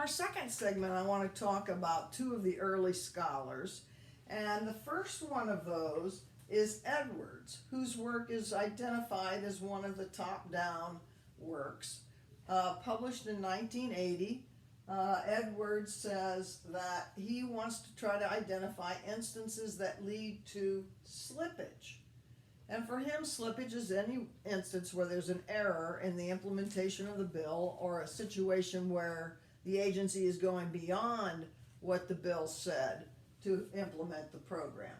our second segment, I want to talk about two of the early scholars. And the first one of those is Edwards, whose work is identified as one of the top-down works. Published in 1980, Edwards says that he wants to try to identify instances that lead to slippage. And for him, slippage is any instance where there's an error in the implementation of the bill or a situation where the agency is going beyond what the bill said to implement the program.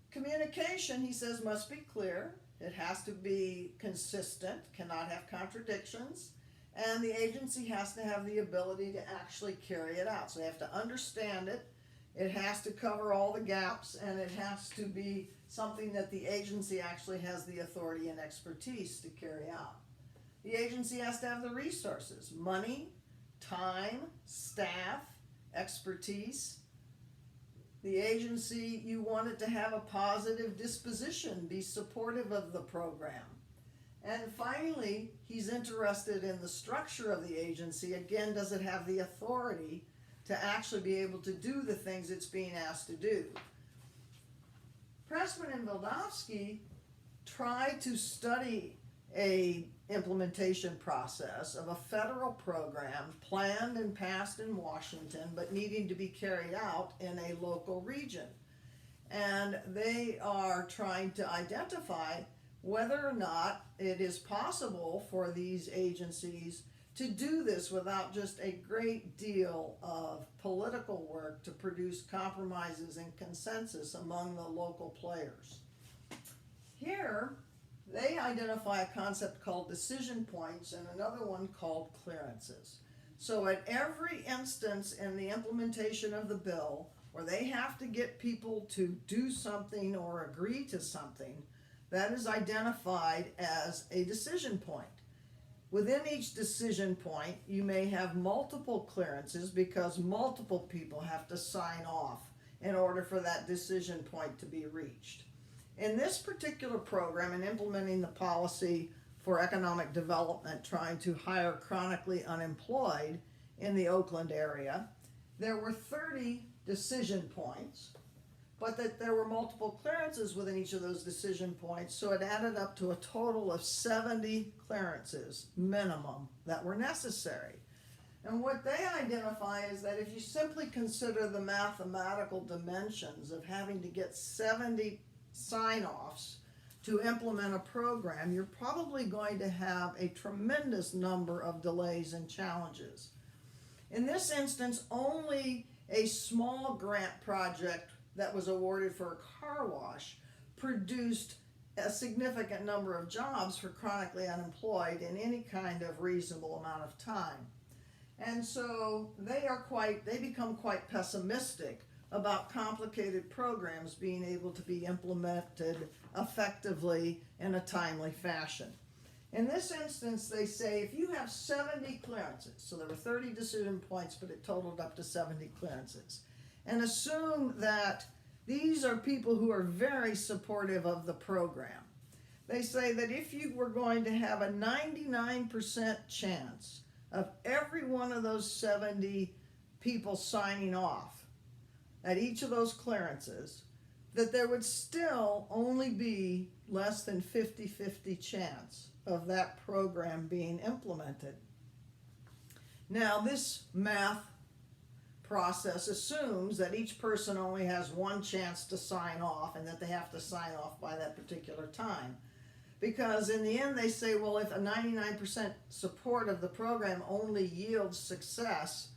Communication, he says, must be clear. It has to be consistent, cannot have contradictions, and the agency has to have the ability to actually carry it out. So they have to understand it. It has to cover all the gaps, and it has to be something that the agency actually has the authority and expertise to carry out. The agency has to have the resources, money, time, staff, expertise. The agency, you want it to have a positive disposition, be supportive of the program. And finally, he's interested in the structure of the agency. Again, does it have the authority to actually be able to do the things it's being asked to do? Pressman and Vildovsky tried to study a implementation process of a federal program planned and passed in Washington but needing to be carried out in a local region. And they are trying to identify whether or not it is possible for these agencies to do this without just a great deal of political work to produce compromises and consensus among the local players. Here, they identify a concept called decision points and another one called clearances. So at every instance in the implementation of the bill where they have to get people to do something or agree to something, that is identified as a decision point. Within each decision point, you may have multiple clearances because multiple people have to sign off in order for that decision point to be reached. In this particular program, in implementing the policy for economic development, trying to hire chronically unemployed in the Oakland area, there were 30 decision points, but that there were multiple clearances within each of those decision points, so it added up to a total of 70 clearances minimum that were necessary. And what they identify is that if you simply consider the mathematical dimensions of having to get 70 sign-offs to implement a program, you're probably going to have a tremendous number of delays and challenges. In this instance, only a small grant project that was awarded for a car wash produced a significant number of jobs for chronically unemployed in any kind of reasonable amount of time. And so they become quite pessimistic about complicated programs being able to be implemented effectively in a timely fashion. In this instance, they say if you have 70 clearances, so there were 30 decision points, but it totaled up to 70 clearances, and assume that these are people who are very supportive of the program. They say that if you were going to have a 99% chance of every one of those 70 people signing off at each of those clearances, that there would still only be less than 50-50 chance of that program being implemented. Now, this math process assumes that each person only has one chance to sign off and that they have to sign off by that particular time. Because in the end they say, well, if a 99% support of the program only yields success,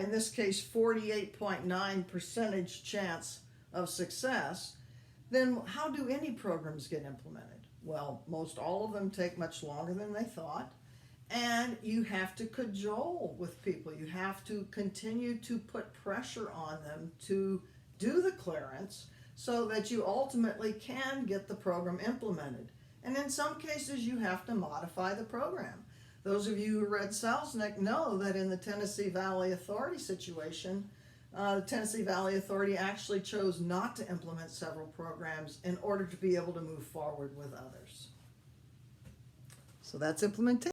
in this case 48.9% chance of success, then how do any programs get implemented? Well, most all of them take much longer than they thought. And you have to cajole with people. You have to continue to put pressure on them to do the clearance so that you ultimately can get the program implemented. And in some cases, you have to modify the program. Those of you who read Selznick know that in the Tennessee Valley Authority situation, the Tennessee Valley Authority actually chose not to implement several programs in order to be able to move forward with others. So that's implementation.